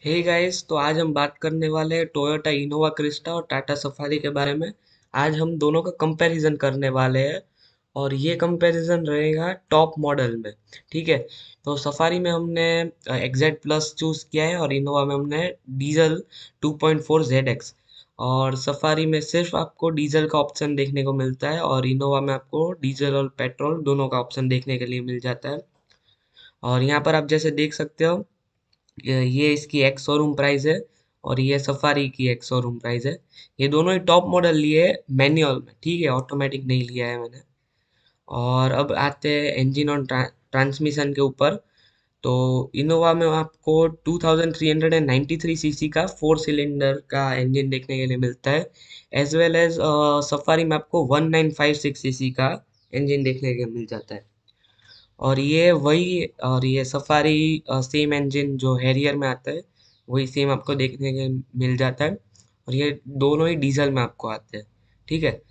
Hey guys, तो आज हम बात करने वाले हैं टोयोटा इनोवा क्रिस्टा और टाटा सफारी के बारे में। आज हम दोनों का कंपैरिजन करने वाले हैं और ये कंपैरिजन रहेगा टॉप मॉडल में। ठीक है। तो सफारी में हमने एग्जैक्ट प्लस चूज किया है और इनोवा में हमने डीजल 2.4 ZX। और सफारी में सिर्फ आपको डीजल का ऑप्शन देखने को मिलता है और इनोवा में आपको डीजल और पेट्रोल दोनों का ऑप्शन देखने के लिए मिल जाता है। और यहाँ पर आप जैसे देख सकते हो, ये इसकी एक्स शोरूम प्राइस है और ये सफारी की एक्स शोरूम प्राइस है। ये दोनों ही टॉप मॉडल लिए मैनुअल में, ठीक है, ऑटोमेटिक नहीं लिया है मैंने। और अब आते हैं इंजन और ट्रांसमिशन के ऊपर। तो इनोवा में आपको 2393 सीसी का 4 सिलेंडर का इंजन देखने के लिए मिलता है, एज वेल एज सफारी में आपको 1956 सीसी का इंजन देखने के लिए मिल जाता है। और ये सफारी सेम इंजन जो हैरियर में आता है, वही सेम आपको देखने के मिल जाता है। और ये दोनों ही डीजल में आपको आते हैं। ठीक है।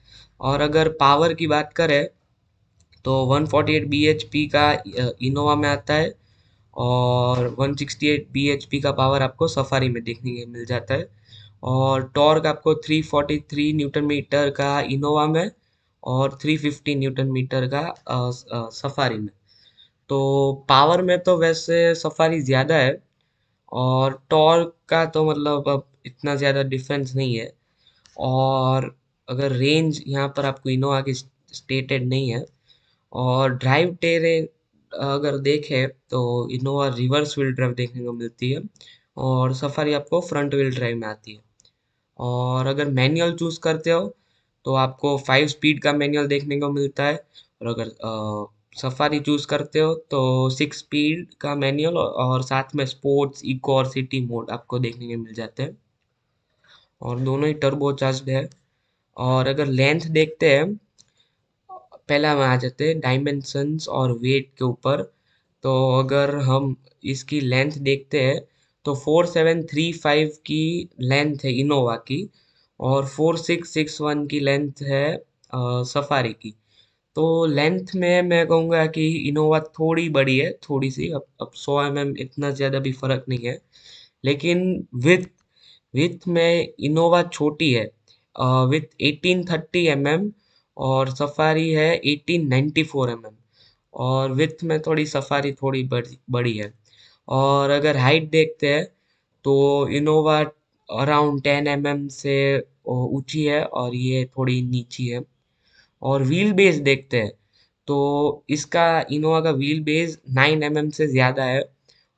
और अगर पावर की बात करें तो 148 bhp का इनोवा में आता है और 168 bhp का पावर आपको सफारी में देखने के मिल जाता है। और टॉर्क आपको 343 न्यूटन मीटर का इनोवा में और 350 न्यूटन मीटर का सफारी में। तो पावर में तो वैसे सफारी ज़्यादा है और टॉर्क का तो मतलब अब इतना ज़्यादा डिफरेंस नहीं है। और अगर रेंज यहाँ पर आपको इनोवा की स्टेटेड नहीं है। और ड्राइव टेरेन अगर देखें तो इनोवा रिवर्स व्हील ड्राइव देखने को मिलती है और सफारी आपको फ्रंट व्हील ड्राइव में आती है। और अगर मैनुअल चूज करते हो तो आपको 5 स्पीड का मैनुअल देखने को मिलता है। और अगर सफारी चूज करते हो तो 6 स्पीड का मैनुअल और साथ में स्पोर्ट्स, इको और सिटी मोड आपको देखने को मिल जाते हैं। और दोनों ही टर्बो चार्ज्ड है। और अगर लेंथ देखते हैं, पहला हम आ जाते हैं डायमेंशंस और वेट के ऊपर। तो अगर हम इसकी लेंथ देखते हैं तो 4735 की लेंथ है इनोवा की और 4661 की लेंथ है सफारी की। तो लेंथ में मैं कहूँगा कि इनोवा थोड़ी बड़ी है, थोड़ी सी। अब 100 mm इतना ज़्यादा भी फर्क नहीं है। लेकिन विथ विथ में इनोवा छोटी है, विथ 1830 mm और सफारी है 1894 mm। और विथ में थोड़ी सफारी थोड़ी बड़ी बड़ी है। और अगर हाइट देखते हैं तो इनोवा अराउंड 10 mm से ऊंची है और ये थोड़ी नीची है। और व्हील बेस देखते हैं तो इसका इनोवा का व्हील बेस 9 mm से ज़्यादा है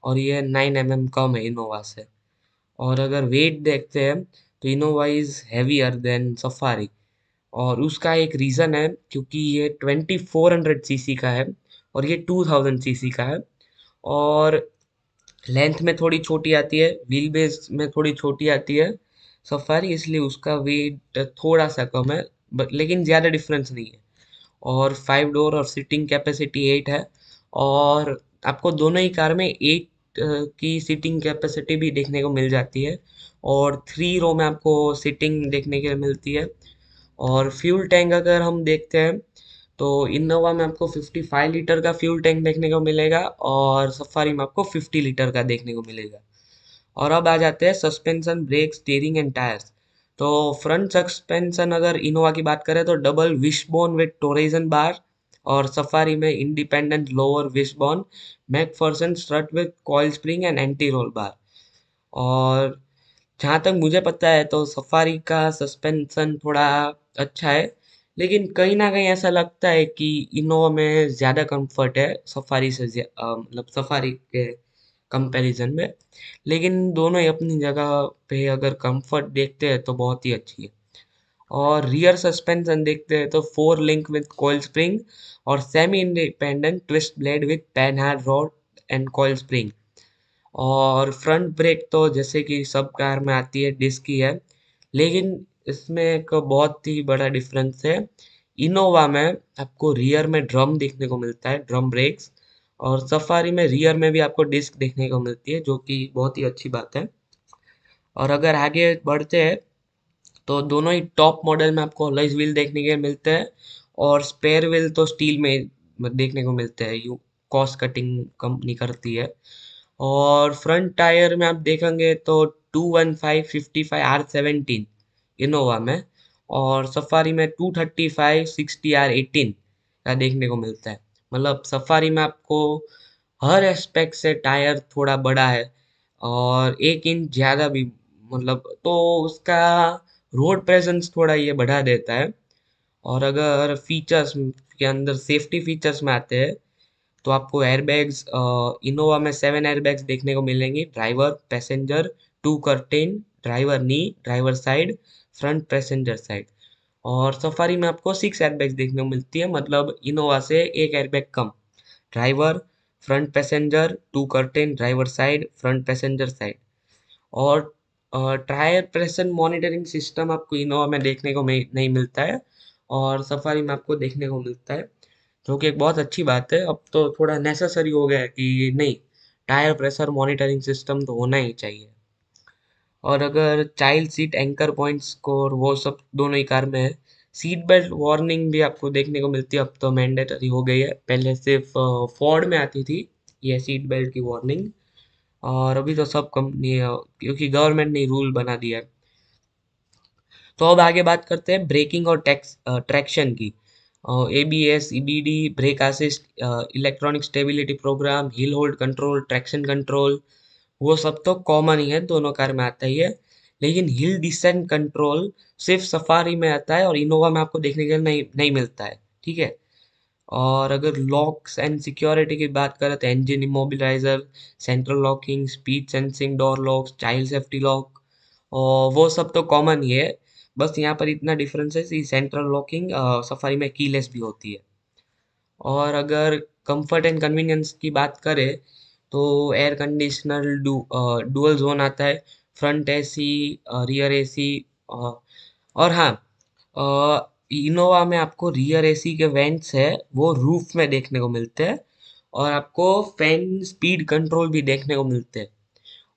और ये 9 mm कम है इनोवा से। और अगर वेट देखते हैं तो Innova is heavier than Safari. और उसका एक रीज़न है क्योंकि ये 2400 सीसी का है और ये 2000 सीसी का है। और लेंथ में थोड़ी छोटी आती है, व्हील बेस में थोड़ी छोटी आती है सफारी, इसलिए उसका वेट थोड़ा सा कम है। बट लेकिन ज़्यादा डिफरेंस नहीं है। और 5 डोर और सीटिंग कैपेसिटी 8 है। और आपको दोनों ही कार में 8 की सीटिंग कैपेसिटी भी देखने को मिल जाती है और 3 रो में आपको सीटिंग देखने के लिए मिलती है। और फ्यूल टैंक अगर हम देखते हैं तो इनोवा में आपको 55 लीटर का फ्यूल टैंक देखने को मिलेगा और सफारी में आपको 50 लीटर का देखने को मिलेगा। और अब आ जाते हैं suspension, brake, steering and tyres. तो फ्रंट सस्पेंशन अगर इनोवा की बात करें तो double wishbone with torsion bar और सफारी में independent lower wishbone McPherson strut with coil spring and anti roll bar. और जहाँ तक मुझे पता है तो सफारी का सस्पेंशन थोड़ा अच्छा है, लेकिन कहीं ना कहीं ऐसा लगता है कि इनोवा में ज़्यादा कंफर्ट है सफारी से मतलब सफारी के कंपैरिजन में। लेकिन दोनों ही अपनी जगह पे अगर कंफर्ट देखते हैं तो बहुत ही अच्छी है। और रियर सस्पेंशन देखते हैं तो 4 लिंक विद कॉइल स्प्रिंग और semi independent twist blade with Panhard rod and coil spring. और फ्रंट ब्रेक तो जैसे कि सब कार में आती है डिस्क ही है, लेकिन इसमें एक बहुत ही बड़ा डिफरेंस है। इनोवा में आपको रियर में ड्रम देखने को मिलता है, ड्रम ब्रेक्स। और सफारी में रियर में भी आपको डिस्क देखने को मिलती है, जो कि बहुत ही अच्छी बात है। और अगर आगे बढ़ते हैं तो दोनों ही टॉप मॉडल में आपको अलॉय व्हील देखने के मिलते हैं और स्पेयर व्हील तो स्टील में देखने को मिलते हैं। यू कॉस्ट कटिंग कंपनी करती है। और फ्रंट टायर में आप देखेंगे तो 215/55 R17 इनोवा में, और सफारी में 235/60 R18 का देखने को मिलता है। मतलब सफारी में आपको हर एस्पेक्ट से टायर थोड़ा बड़ा है और 1 इंच ज़्यादा भी, मतलब तो उसका रोड प्रेजेंस थोड़ा ये बढ़ा देता है। और अगर फीचर्स के अंदर सेफ्टी फीचर्स में आते हैं तो आपको एयरबैग्स, इनोवा में 7 एयरबैग्स देखने को मिलेंगे, driver, passenger, two curtain, driver knee, driver side, front passenger side. और सफारी में आपको 6 एयरबैग्स देखने को मिलती है, मतलब इनोवा से 1 एयरबैग कम। Driver, front passenger, two curtain, driver side, front passenger side. और टायर प्रेशर मॉनिटरिंग सिस्टम आपको इनोवा में देखने को नहीं मिलता है, और सफारी में आपको देखने को मिलता है, जो कि एक बहुत अच्छी बात है। अब तो थोड़ा नेसेसरी हो गया है कि नहीं, टायर प्रेशर मॉनिटरिंग सिस्टम तो होना ही चाहिए। और अगर चाइल्ड सीट एंकर पॉइंट्स को और वो सब दोनों ही कार में है। सीट बेल्ट वार्निंग भी आपको देखने को मिलती है, अब तो मैंडेटरी हो गई है, पहले सिर्फ फोर्ड में आती थी ये सीट बेल्ट की वार्निंग, और अभी तो सब कंपनी, क्योंकि गवर्नमेंट ने रूल बना दिया है। तो अब आगे बात करते हैं ब्रेकिंग और टैक्स ट्रैक्शन की। ABS, EBD, brake assist, electronic stability program, hill hold control, traction control, वो सब तो कॉमन ही है, दोनों कार में आता ही है। लेकिन हिल डिसेंट कंट्रोल सिर्फ सफारी में आता है और इनोवा में आपको देखने के लिए नहीं नहीं मिलता है। ठीक है। और अगर लॉक्स एंड सिक्योरिटी की बात करें तो engine immobiliser, central locking, speed sensing, door locks, child safety lock, और वो सब तो कॉमन ही है। बस यहाँ पर इतना डिफरेंस है कि सेंट्रल लॉकिंग सफारी में कीलेस भी होती है। और अगर कंफर्ट एंड कन्वीनियंस की बात करें तो एयर कंडीशनर, डुअल जोन आता है, फ्रंट एसी, रियर एसी, और हाँ, इनोवा में आपको रियर एसी के वेंट्स है वो रूफ में देखने को मिलते हैं, और आपको फैन स्पीड कंट्रोल भी देखने को मिलते हैं।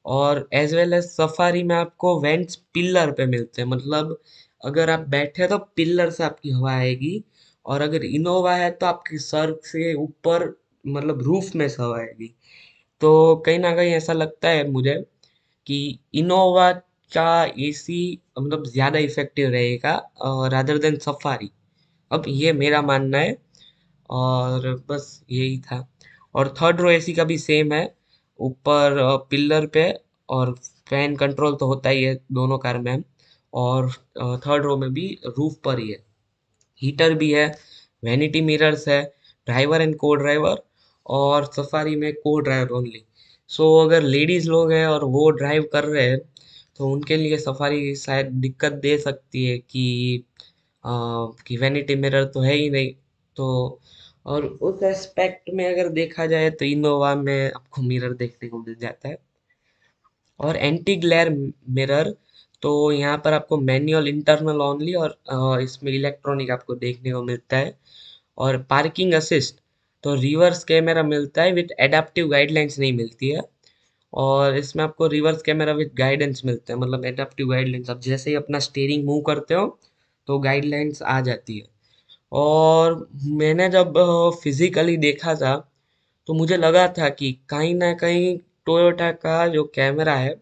और एज वेल एज सफारी में आपको वेंट्स पिल्लर पे मिलते हैं, मतलब अगर आप बैठे तो पिल्लर से आपकी हवा आएगी, और अगर इनोवा है तो आपके सर से ऊपर, मतलब रूफ में से हवा आएगी। तो कहीं ना कहीं ऐसा लगता है मुझे कि इनोवा का एसी मतलब ज़्यादा इफेक्टिव रहेगा रादर देन सफारी। अब ये मेरा मानना है, और बस यही था। और थर्ड रो एसी का भी सेम है, ऊपर पिल्लर पे, और फैन कंट्रोल तो होता ही है दोनों कार में, और थर्ड रो में भी रूफ पर ही है, हीटर भी है, वैनिटी मिरर्स है, ड्राइवर एंड को ड्राइवर, और सफारी में को ड्राइवर ओनली। सो अगर लेडीज लोग हैं और वो ड्राइव कर रहे हैं तो उनके लिए सफारी शायद दिक्कत दे सकती है कि वैनिटी मिरर तो है ही नहीं। तो और उस एस्पेक्ट में अगर देखा जाए तो इनोवा में आपको मिरर देखने को मिल जाता है। और एंटी ग्लेयर मिरर, तो यहाँ पर आपको मैनुअल इंटरनल ओनली, और इसमें इलेक्ट्रॉनिक आपको देखने को मिलता है। और पार्किंग असिस्ट, तो रिवर्स कैमरा मिलता है विद एडाप्टिव गाइडलाइंस नहीं मिलती है। और इसमें आपको रिवर्स कैमरा विद गाइडेंस मिलता है, मतलब एडाप्टिव गाइडलाइंस, आप जैसे ही अपना स्टीयरिंग मूव करते हो तो गाइडलाइंस आ जाती है। और मैंने जब फिजिकली देखा था तो मुझे लगा था कि कहीं ना कहीं टोयोटा का जो कैमरा है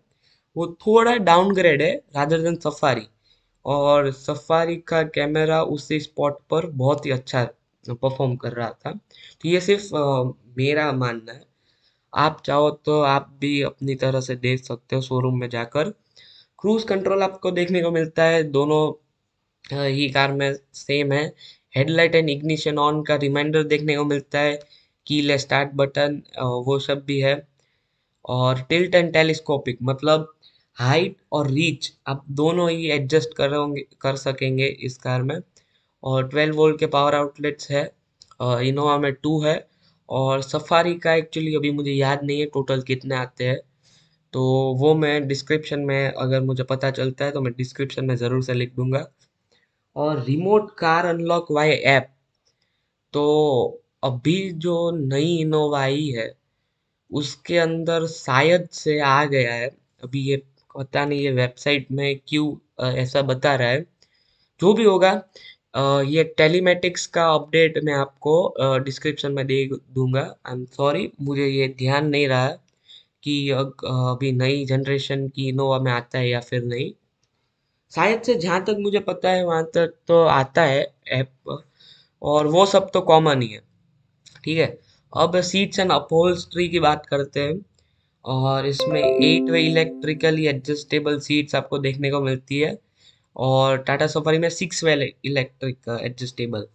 वो थोड़ा डाउनग्रेड है रादर देन सफारी, और सफारी का कैमरा उस स्पॉट पर बहुत ही अच्छा परफॉर्म कर रहा था। तो ये सिर्फ मेरा मानना है, आप चाहो तो आप भी अपनी तरह से देख सकते हो शोरूम में जाकर। क्रूज कंट्रोल आपको देखने को मिलता है दोनों ही कार में सेम है। हेडलाइट एंड इग्निशन ऑन का रिमाइंडर देखने को मिलता है, कीलेस स्टार्ट बटन, वो सब भी है। और टिल्ट एंड टेलीस्कोपिक, मतलब हाइट और रीच आप दोनों ही एडजस्ट करोगे कर सकेंगे इस कार में। और 12 वोल्ट के पावर आउटलेट्स है, इनोवा में 2 है। और सफारी का एक्चुअली अभी मुझे याद नहीं है टोटल कितने आते हैं, तो वो मैं डिस्क्रिप्शन में, अगर मुझे पता चलता है तो मैं डिस्क्रिप्शन में ज़रूर से लिख दूंगा। और remote car unlock via app, तो अभी जो नई इनोवा आई है उसके अंदर शायद से आ गया है। अभी ये पता नहीं ये वेबसाइट में क्यों ऐसा बता रहा है। जो भी होगा, ये टेलीमेटिक्स का अपडेट मैं आपको डिस्क्रिप्शन में दे दूंगा। आई एम सॉरी, मुझे ये ध्यान नहीं रहा कि अभी नई जनरेशन की इनोवा में आता है या फिर नहीं। शायद से जहाँ तक मुझे पता है वहाँ तक तो आता है ऐप, और वो सब तो कॉमन ही है। ठीक है। अब सीट्स एंड अपहोल्स्ट्री की बात करते हैं। और इसमें 8 वे इलेक्ट्रिकली एडजस्टेबल सीट्स आपको देखने को मिलती है। और टाटा सफारी में 6 वे इलेक्ट्रिक एडजस्टेबल।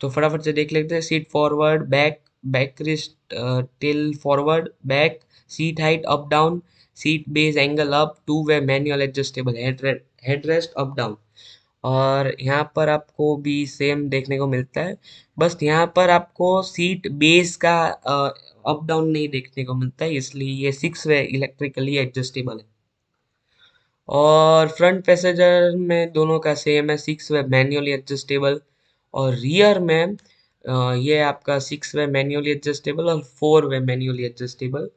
तो फटाफट से देख लेते हैं। Seat forward, back, back till forward, back, seat height up down, seat base angle up, 2 वे manual adjustable, head rest up down. और यहाँ पर आपको भी सेम देखने को मिलता है। बस यहाँ पर आपको सीट बेस का अप डाउन नहीं देखने को मिलता है, इसलिए ये 6 वे इलेक्ट्रिकली एडजस्टेबल है। और फ्रंट पैसेंजर में दोनों का सेम है, 6 वे मैन्युअली एडजस्टेबल। और रियर में ये आपका 6 वे मैन्युअली एडजस्टेबल और 4 वे मैन्युअली एडजस्टेबल।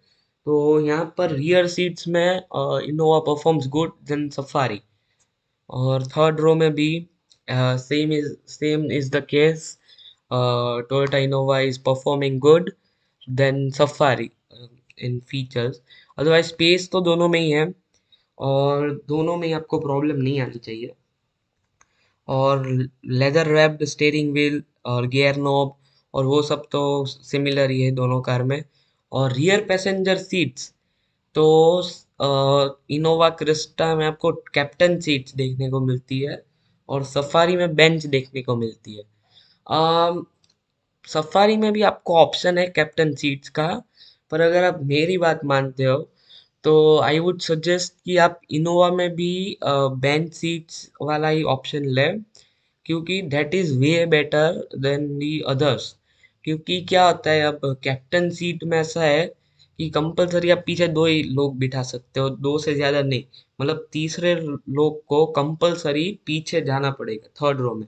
तो यहाँ पर रियर सीट्स में Innova performs good then Safari. और थर्ड रो में भी same is the case. Toyota Innova is performing good then Safari in features. Otherwise space तो दोनों में ही है, और दोनों में ही आपको प्रॉब्लम नहीं आनी चाहिए। और लेदर रैप्ड स्टीयरिंग व्हील और गियर नॉब और वो सब तो सिमिलर ही है दोनों कार में। और रियर पैसेंजर सीट्स तो इनोवा क्रिस्टा में आपको कैप्टन सीट्स देखने को मिलती है, और सफारी में बेंच देखने को मिलती है। सफारी में भी आपको ऑप्शन है कैप्टन सीट्स का, पर अगर आप मेरी बात मानते हो तो आई वुड सजेस्ट कि आप इनोवा में भी बेंच सीट्स वाला ही ऑप्शन लें, क्योंकि that is way better than the others. क्योंकि क्या होता है, अब कैप्टन सीट में ऐसा है कि कंपलसरी आप पीछे दो ही लोग बिठा सकते हो, दो से ज़्यादा नहीं। मतलब तीसरे लोग को कंपलसरी पीछे जाना पड़ेगा थर्ड रो में,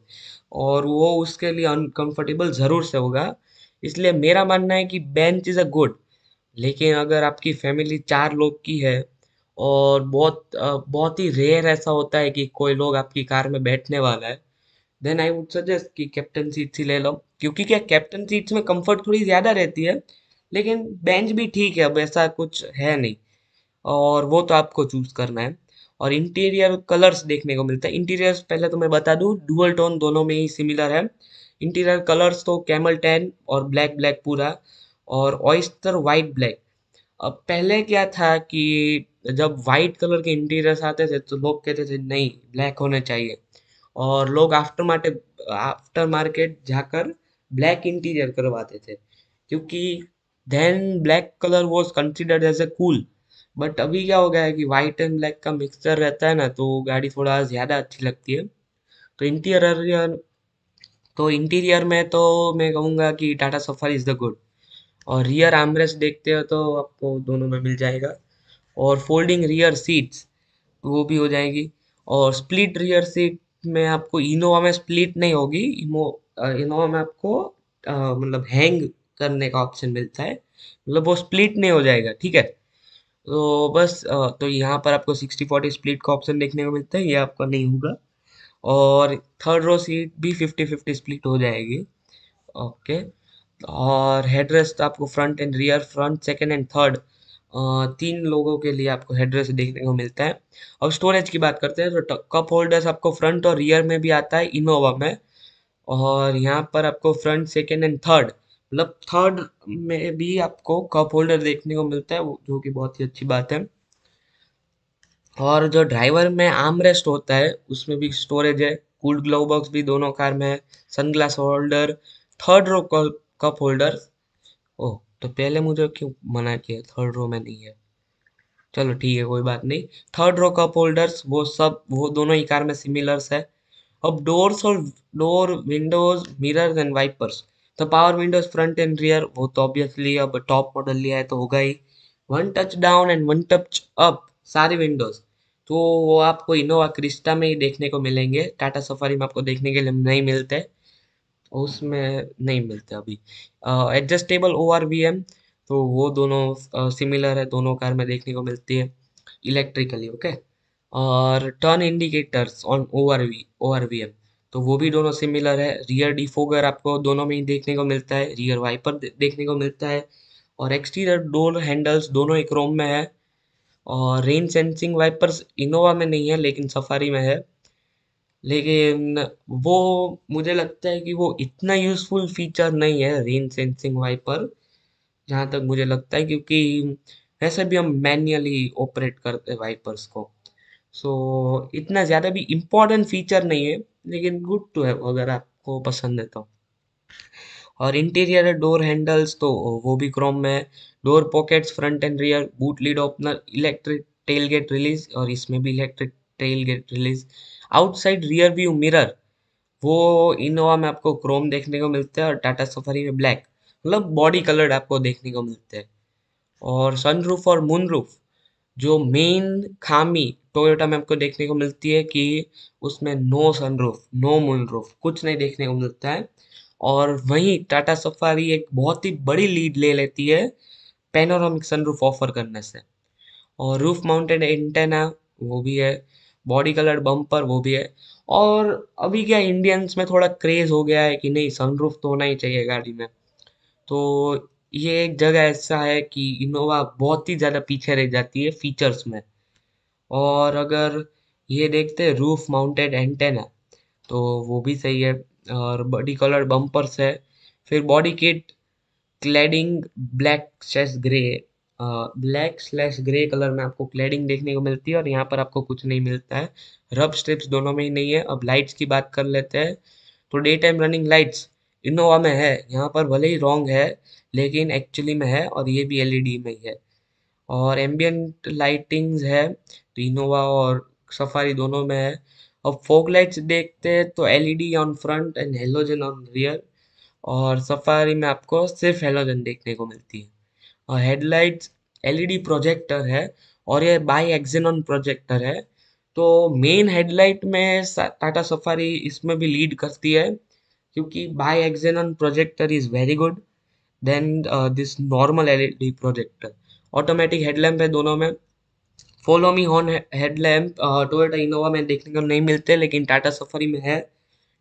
और वो उसके लिए अनकंफर्टेबल ज़रूर से होगा। इसलिए मेरा मानना है कि बेंच इज़ अ गुड। लेकिन अगर आपकी फैमिली 4 लोग की है, और बहुत ही रेयर ऐसा होता है कि कोई लोग आपकी कार में बैठने वाला है, देन आई वुड सजेस्ट कि कैप्टन सीट्स ही ले लो। क्योंकि क्या, कैप्टन सीट्स में कंफर्ट थोड़ी ज़्यादा रहती है, लेकिन बेंच भी ठीक है, अब ऐसा कुछ है नहीं। और वो तो आपको चूज करना है। और इंटीरियर कलर्स देखने को मिलता है। इंटीरियर पहले तो मैं बता दूं, डुअल टोन दोनों में ही सिमिलर है। इंटीरियर कलर्स तो कैमल टैन और ब्लैक ब्लैक पूरा, और ऑयस्टर वाइट ब्लैक। अब पहले क्या था कि जब वाइट कलर के इंटीरियर्स आते थे तो लोग कहते थे नहीं, ब्लैक होने चाहिए। और लोग आफ्टर मार्केट जाकर ब्लैक इंटीरियर करवाते थे, क्योंकि then black colour was considered as a cool. But अभी क्या हो गया है कि वाइट एंड ब्लैक का मिक्सचर रहता है ना, तो गाड़ी थोड़ा ज़्यादा अच्छी लगती है। तो इंटीरियर में तो मैं कहूँगा कि Tata safari is the good. और रियर आर्मरेस्ट देखते हो तो आपको दोनों में मिल जाएगा। और फोल्डिंग रियर सीट्स वो भी हो जाएगी। और स्प्लिट रियर सीट में आपको, इनोवा में स्प्लिट नहीं होगी। इनोवा में आपको मतलब हैंग करने का ऑप्शन मिलता है, मतलब वो स्प्लिट नहीं हो जाएगा। ठीक है। तो बस तो यहाँ पर आपको 60-40 स्प्लिट का ऑप्शन देखने को मिलता है, ये आपका नहीं होगा। और थर्ड रो सीट भी 50-50 स्प्लिट हो जाएगी। ओके। और हेडरेस्ट आपको front and rear, front second and third, 3 लोगों के लिए आपको हेडरेस्ट देखने को मिलता है। अब स्टोरेज की बात करते हैं तो कप होल्डर्स आपको फ्रंट और रियर में भी आता है इनोवा में। और यहाँ पर आपको फ्रंट सेकंड एंड थर्ड, मतलब थर्ड में भी आपको कप होल्डर देखने को मिलता है, जो कि बहुत ही अच्छी बात है। और जो ड्राइवर में आर्म रेस्ट होता है उसमें भी स्टोरेज है। कूल्ड ग्लव बॉक्स भी दोनों कार में है। Sunglass holder, third row cup holder. Oh, तो पहले मुझे क्यों मना किया, थर्ड रो में नहीं है। चलो ठीक है, कोई बात नहीं। थर्ड रो कप होल्डर्स वो दोनों ही कार में सिमिलर्स है। अब डोर्स और door, windows, mirrors and wipers. तो power windows front and rear, वो तो ऑब्वियसली अब टॉप मॉडल लिया है तो होगा ही। One touch down and one touch up सारी विंडोज, तो वो आपको इनोवा क्रिस्टा में ही देखने को मिलेंगे। टाटा सफारी में आपको देखने के लिए नहीं मिलते, उसमें नहीं मिलते अभी। Adjustable O R V M, तो वो दोनों सिमिलर है, दोनों कार में देखने को मिलती है इलेक्ट्रिकली। ओके। और turn indicators on O R V M, तो वो भी दोनों सिमिलर है। रियर डिफोगर आपको दोनों में ही देखने को मिलता है, रियर वाइपर देखने को मिलता है। और एक्सटीरियर डोर हैंडल्स दोनों ही क्रोम में है। और रेन सेंसिंग वाइपर्स इनोवा में नहीं है लेकिन सफारी में है। लेकिन वो मुझे लगता है कि वो इतना यूज़फुल फीचर नहीं है रेन सेंसिंग वाइपर, जहाँ तक मुझे लगता है, क्योंकि वैसे भी हम मैन्युअली ऑपरेट करते हैं वाइपर्स को। सो इतना ज़्यादा भी इम्पोर्टेंट फीचर नहीं है, लेकिन गुड टू है अगर आपको पसंद है तो। और इंटीरियर डोर हैंडल्स तो वो भी क्रोम में है। Door pockets front and rear, boot lid opener, electric tail gate release, और इसमें भी electric tail gate release. Outside rear view mirror, वो इनोवा में आपको क्रोम देखने को मिलता है और टाटा सफारी में ब्लैक, मतलब बॉडी कलर्ड आपको देखने को मिलते हैं। और सनरूफ और मूनरूफ, जो मेन खामी टोयोटा में आपको देखने को मिलती है कि उसमें नो सनरूफ नो मूनरूफ, कुछ नहीं देखने को मिलता है। और वहीं टाटा सफारी एक बहुत ही बड़ी लीड ले लेती है पैनोरामिक सनरूफ ऑफर करने से। और रूफ माउंटेड एंटेना वो भी है। बॉडी कलर्ड बम्पर वो भी है। और अभी क्या इंडियंस में थोड़ा क्रेज हो गया है कि नहीं, सनरूफ तो होना ही चाहिए गाड़ी में। तो ये एक जगह ऐसा है कि इनोवा बहुत ही ज़्यादा पीछे रह जाती है फीचर्स में। और अगर ये देखते हैं रूफ माउंटेड एंटेना, तो वो भी सही है। और बॉडी कलर बम्पर्स है। फिर body kit cladding black slash grey, black slash grey colour में आपको क्लैडिंग देखने को मिलती है, और यहाँ पर आपको कुछ नहीं मिलता है। रब स्ट्रिप्स दोनों में ही नहीं है। अब लाइट्स की बात कर लेते हैं। तो day time running lights Innova में है, यहाँ पर भले ही रॉन्ग है लेकिन एक्चुअली में है, और ये भी एलईडी में ही है। और एम्बियंट लाइटिंग्स है तो इनोवा और सफारी दोनों में है। अब फॉग लाइट्स देखते हैं तो LED on front end halogen on rear, और सफारी में आपको सिर्फ हेलोजन देखने को मिलती है। और हेडलाइट्स एलईडी प्रोजेक्टर है, और ये बाई एक्सेनॉन प्रोजेक्टर है। तो मेन हेडलाइट में टाटा सफारी इसमें भी लीड करती है, क्योंकि by xenon projector is very good then this normal LED projector. Automatic headlamp है दोनों में। Follow me horn headlamp Toyota Innova में देखने को नहीं मिलते लेकिन टाटा सफारी में है।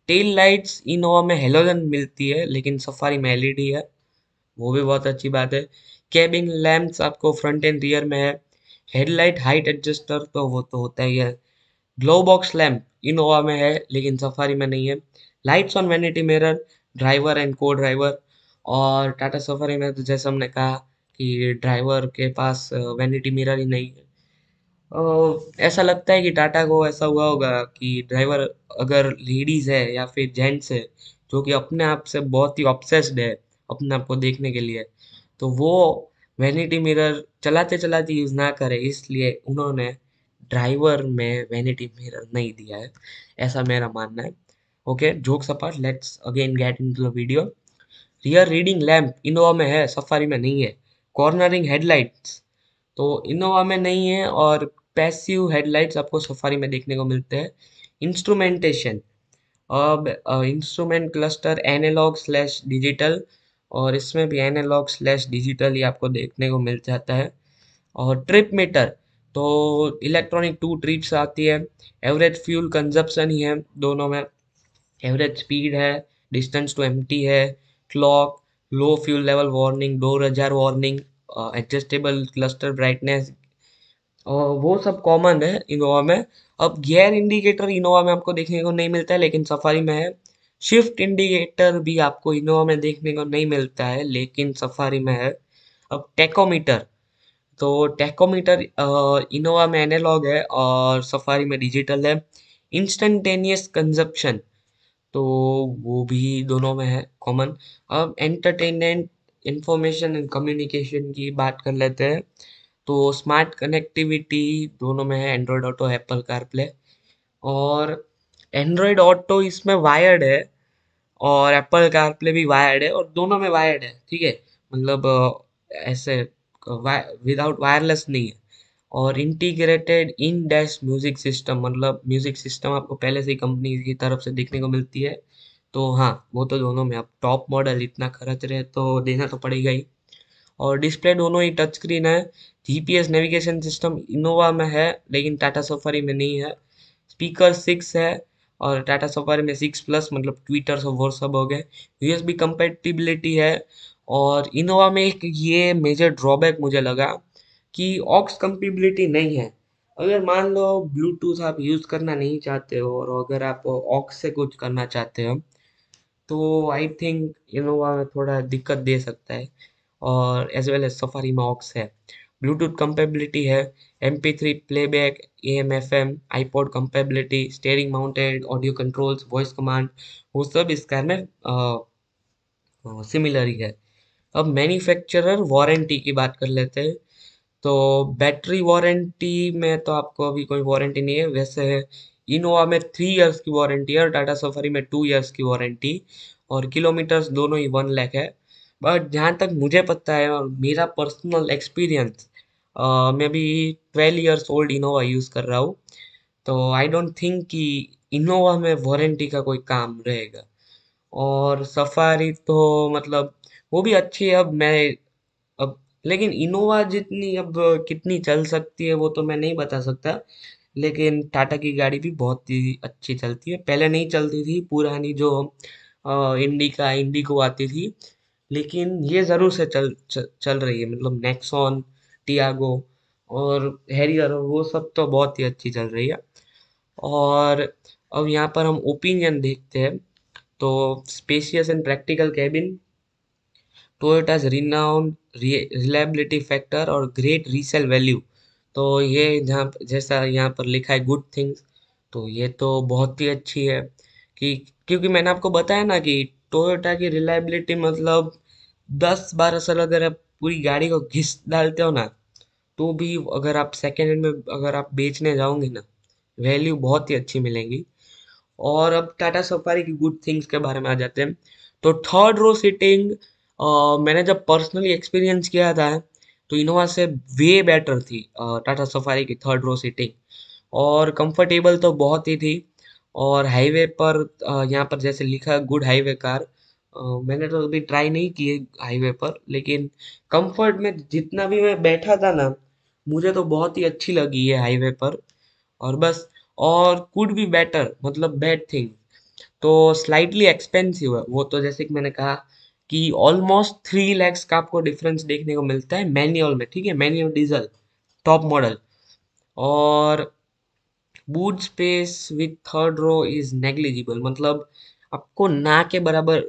टेल लाइट्स इनोवा में हेलोजन मिलती है लेकिन सफारी में एलईडी है, वो भी बहुत अच्छी बात है। कैबिन लैंप्स आपको फ्रंट एंड रियर में है। हेडलाइट हाइट एडजस्टर तो वो तो होता ही है। ग्लो बॉक्स लैंप इनोवा में है लेकिन सफारी में नहीं है। Lights on vanity mirror, driver and को ड्राइवर। और टाटा सफारी में तो जैसे हमने कहा कि ड्राइवर के पास वैनिटी मिरर ही नहीं है। ऐसा लगता है कि टाटा को ऐसा हुआ होगा कि ड्राइवर अगर लेडीज है या फिर जेंट्स है जो कि अपने आप से बहुत ही ऑब्सेस्ड है अपने आप को देखने के लिए, तो वो वैनिटी मिरर चलाते चलाते यूज ना करे, इसलिए उन्होंने ड्राइवर में वैनिटी मिरर नहीं दिया है, ऐसा मेरा मानना है। Okay, jokes apart, let's again get into the video. Rear reading lamp Innova में है, सफारी में नहीं है। कॉर्नरिंग हेडलाइट्स तो इनोवा में नहीं है, और पैसिव हेडलाइट्स आपको सफारी में देखने को मिलते हैं। इंस्ट्रूमेंटेशन, अब instrument cluster analogue slash digital, और इसमें भी एनालॉग स्लैश डिजिटल ही आपको देखने को मिल जाता है। और ट्रिप मीटर, तो इलेक्ट्रॉनिक टू ट्रिप्स आती है। एवरेज फ्यूल कंजप्शन ही है दोनों में। एवरेज स्पीड है, डिस्टेंस टू एम्प्टी है, क्लॉक, लो fuel level warning, 2000 warning, adjustable cluster brightness, वो सब कॉमन है इनोवा में। अब गियर इंडिकेटर इनोवा में आपको देखने को नहीं मिलता है लेकिन सफारी में है। शिफ्ट इंडिकेटर भी आपको इनोवा में देखने को नहीं मिलता है लेकिन सफारी में है। अब टेकोमीटर, तो टेकोमीटर इनोवा में एनालॉग है और सफारी में डिजिटल है। इंस्टेंटेनियस कंजप्शन, तो वो भी दोनों में है कॉमन। अब एंटरटेनमेंट, इंफॉर्मेशन एंड कम्युनिकेशन की बात कर लेते हैं। तो स्मार्ट कनेक्टिविटी दोनों में है, एंड्रॉयड ऑटो, एप्पल कारप्ले। और एंड्रॉयड ऑटो इसमें वायर्ड है, और एप्पल कारप्ले भी वायर्ड है, और दोनों में वायर्ड है, ठीक है। मतलब ऐसे विदाउट वायरलेस नहीं है। और integrated in dash music system, मतलब म्यूजिक सिस्टम आपको पहले से ही कंपनी की तरफ से देखने को मिलती है। तो हाँ, वो तो दोनों में, अब टॉप मॉडल इतना खर्च रहे तो देना तो पड़ेगा ही। और डिस्प्ले दोनों ही टच स्क्रीन है। जीपीएस नेविगेशन सिस्टम इनोवा में है लेकिन टाटा सफारी में नहीं है। स्पीकर 6 है, और टाटा सफारी में 6 प्लस, मतलब ट्विटर सब वो सब हो गए। यूएसबी कंपेटिबिलिटी है, और इनोवा में एक ये मेजर ड्रॉबैक मुझे लगा कि ऑक्स कंपेबिलिटी नहीं है। अगर मान लो ब्लूटूथ आप यूज़ करना नहीं चाहते हो और अगर आप ऑक्स से कुछ करना चाहते हो तो आई थिंक इनोवा में थोड़ा दिक्कत दे सकता है। और एज वेल एज सफारी में ऑक्स है, ब्लूटूथ कंपेबिलिटी है, MP3 playback, AM/FM, iPod compatibility, steering mounted audio controls, voice command, वो सब इस कार में सिमिलर ही है। अब मैन्युफैक्चरर वारंटी की बात कर लेते हैं। तो बैटरी वारंटी में तो आपको अभी कोई वारंटी नहीं है। वैसे इनोवा में 3 इयर्स की वारंटी है और टाटा सफारी में 2 इयर्स की वारंटी, और किलोमीटर्स दोनों ही 1 लाख है। बट जहाँ तक मुझे पता है और मेरा पर्सनल एक्सपीरियंस, मैं भी 12 इयर्स ओल्ड इनोवा यूज़ कर रहा हूँ, तो आई डोंट थिंक कि इनोवा में वारंटी का कोई काम रहेगा। और सफारी तो मतलब वो भी अच्छी है। अब लेकिन इनोवा जितनी अब कितनी चल सकती है वो तो मैं नहीं बता सकता। लेकिन टाटा की गाड़ी भी बहुत ही अच्छी चलती है, पहले नहीं चलती थी पुरानी जो इंडिका इंडिगो आती थी, लेकिन ये ज़रूर से चल रही है। मतलब नेक्सॉन, टियागो और हैरियर, वो सब तो बहुत ही अच्छी चल रही है। और अब यहाँ पर हम ओपिनियन देखते हैं। तो स्पेशियस एंड प्रैक्टिकल कैबिन, टोयोटा's renowned reliability फैक्टर और ग्रेट रीसेल वैल्यू, तो ये जहाँ जैसा यहाँ पर लिखा है गुड थिंग्स, तो ये तो बहुत ही अच्छी है। कि क्योंकि मैंने आपको बताया ना कि टोयोटा की रिलायबिलिटी मतलब 10-12 साल अगर आप पूरी गाड़ी को घिस डालते हो ना, तो भी अगर आप सेकेंड हैंड में अगर आप बेचने जाओगे ना, वैल्यू बहुत ही अच्छी मिलेंगी। और अब टाटा सफारी की गुड थिंग्स के बारे में आ जाते हैं। तो थर्ड रो सीटिंग, मैंने जब पर्सनली एक्सपीरियंस किया था तो इनोवा से वे बेटर थी टाटा सफारी की थर्ड रो सीटिंग। और कंफर्टेबल तो बहुत ही थी। और हाईवे पर यहाँ पर जैसे लिखा गुड हाईवे कार, मैंने तो अभी ट्राई नहीं की है हाईवे पर, लेकिन कंफर्ट में जितना भी मैं बैठा था ना, मुझे तो बहुत ही अच्छी लगी है हाईवे पर। और बस, और कुड बी बेटर मतलब बैड थिंग, तो स्लाइटली एक्सपेंसिव है वो, तो जैसे कि मैंने कहा कि ऑलमोस्ट 3 लैक्स का आपको डिफरेंस देखने को मिलता है मैनुअल में, ठीक है, मैनुअल डीजल टॉप मॉडल। और boot space with third row is negligible, मतलब आपको ना के बराबर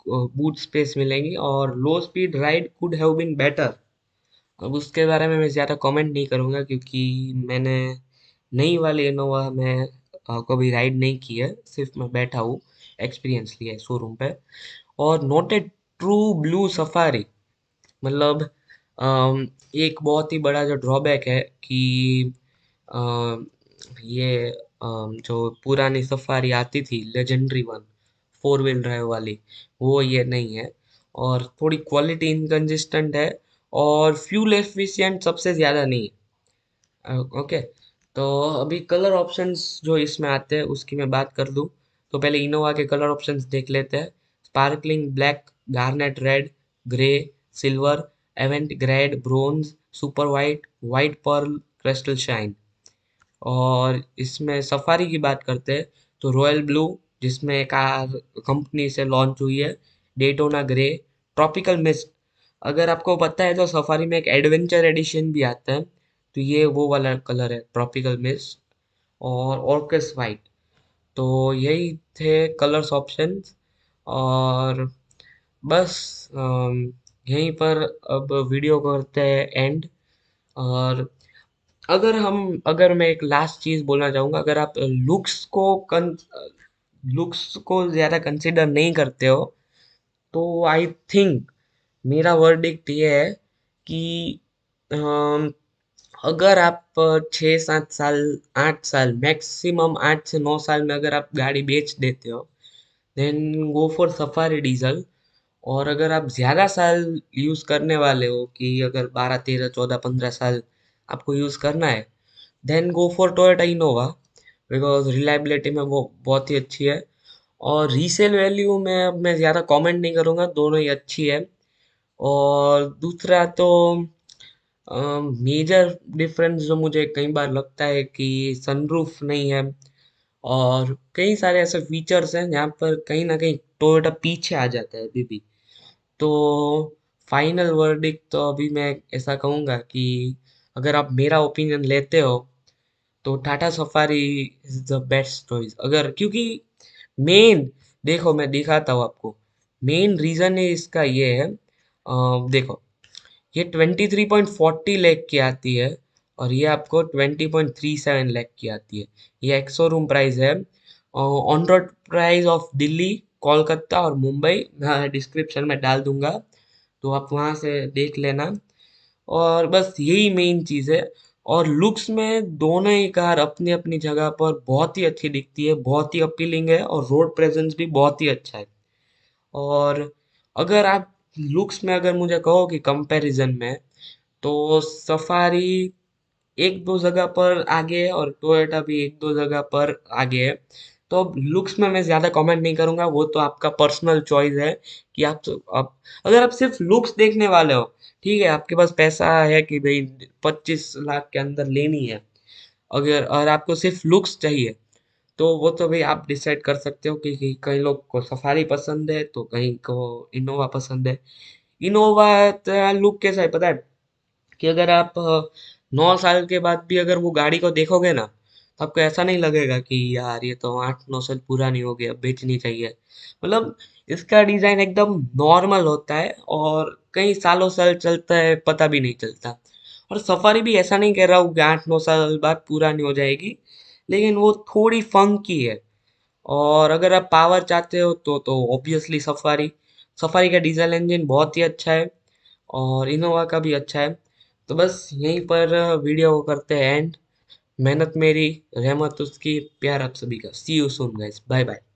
बूट स्पेस मिलेंगी। और low speed ride could have been better. अब उसके बारे में मैं ज़्यादा कमेंट नहीं करूँगा क्योंकि मैंने नई वाली इनोवा में कभी राइड नहीं की है, सिर्फ मैं बैठा हूँ, एक्सपीरियंस लिया है शोरूम पे। और not a true blue safari, मतलब एक बहुत ही बड़ा जो ड्रॉबैक है कि अम, ये जो पुरानी सफारी आती थी लेजेंडरी वन, 4 व्हील ड्राइव वाली, वो ये नहीं है। और थोड़ी क्वालिटी इनकंसिस्टेंट है। और फ्यूल एफिशिएंट सबसे ज़्यादा नहीं है। ओके, तो अभी कलर ऑप्शंस जो इसमें आते हैं उसकी मैं बात कर लूँ। तो पहले इनोवा के कलर ऑप्शंस देख लेते हैं। Sparkling black, garnet red, grey, silver, avant garde, bronze, super white, white pearl, crystal shine. और इसमें सफारी की बात करते हैं तो रॉयल ब्लू, जिसमें कार कंपनी से लॉन्च हुई है, डेटोना ग्रे, ट्रॉपिकल मिस्ट। अगर आपको पता है तो सफारी में एक एडवेंचर एडिशन भी आता है, तो ये वो वाला कलर है ट्रॉपिकल मिस्ट। और ऑर्कस वाइट। तो यही थे कलर्स ऑप्शंस। और बस यहीं पर अब वीडियो करते हैं एंड। और अगर मैं एक लास्ट चीज बोलना चाहूंगा, अगर आप लुक्स को ज्यादा कंसिडर नहीं करते हो, तो आई थिंक मेरा वर्डिक्ट ये है कि अम, अगर आप 6-7 साल, 8 साल, मैक्सिमम 8 से 9 साल में अगर आप गाड़ी बेच देते हो, then go for Safari diesel. और अगर आप ज़्यादा साल यूज़ करने वाले हो, कि अगर 12, 13, 14, 15 साल आपको यूज़ करना है, then go for Toyota Innova, because reliability में वो बहुत ही अच्छी है। और रीसेल वैल्यू में अब मैं ज़्यादा कमेंट नहीं करूँगा, दोनों ही अच्छी है। और दूसरा तो मेजर डिफरेंस जो मुझे कई बार लगता है कि सनरूफ नहीं है। और कई सारे ऐसे फीचर्स हैं जहाँ पर कहीं ना कहीं टोयोटा पीछे आ जाता है अभी भी। तो फाइनल वर्डिक्ट तो अभी मैं ऐसा कहूँगा कि अगर आप मेरा ओपिनियन लेते हो तो Tata safari is the best choice. अगर क्योंकि मेन, देखो मैं दिखाता हूँ आपको, मेन रीजन है इसका ये है, देखो ये 23.40 लाख की आती है और ये आपको 20.37 लाख की आती है। ये एक्स शोरूम प्राइस है। On road price of Delhi, Kolkata और मुंबई मैं डिस्क्रिप्शन में डाल दूंगा, तो आप वहां से देख लेना। और बस यही मेन चीज़ है। और लुक्स में दोनों ही कार अपनी अपनी जगह पर बहुत ही अच्छी दिखती है, बहुत ही अपीलिंग है और रोड प्रेजेंस भी बहुत ही अच्छा है। और अगर आप लुक्स में अगर मुझे कहो कि कंपैरिजन में, तो सफारी एक दो जगह पर आगे है और टोयोटा भी एक दो जगह पर आगे है। तो अब लुक्स में मैं ज्यादा कमेंट नहीं करूंगा, वो तो आपका पर्सनल चॉइस है कि आप अगर आप सिर्फ लुक्स देखने वाले हो, ठीक है, आपके पास पैसा है कि भाई 25 लाख के अंदर लेनी है, अगर और आपको सिर्फ लुक्स चाहिए, तो वो तो भाई आप डिसाइड कर सकते हो कि कई लोग को सफारी पसंद है तो कहीं को इनोवा पसंद है। इनोवा का लुक कैसा है पता है, कि अगर आप 9 साल के बाद भी अगर वो गाड़ी को देखोगे ना, तो आपको ऐसा नहीं लगेगा कि यार ये तो 8-9 साल पुरानी हो गई अब बेचनी चाहिए। मतलब इसका डिजाइन एकदम नॉर्मल होता है और कई सालों साल चलता है, पता भी नहीं चलता। और सफारी भी ऐसा नहीं कह रहा हूँ कि 8-9 साल बाद पुरानी हो जाएगी, लेकिन वो थोड़ी फंकी है। और अगर आप पावर चाहते हो तो ऑब्वियसली सफारी, सफारी का डीजल इंजन बहुत ही अच्छा है और इनोवा का भी अच्छा है। तो बस यहीं पर वीडियो को करते हैं एंड। मेहनत मेरी, रहमत उसकी, प्यार आप सभी का। See you soon guys, bye bye.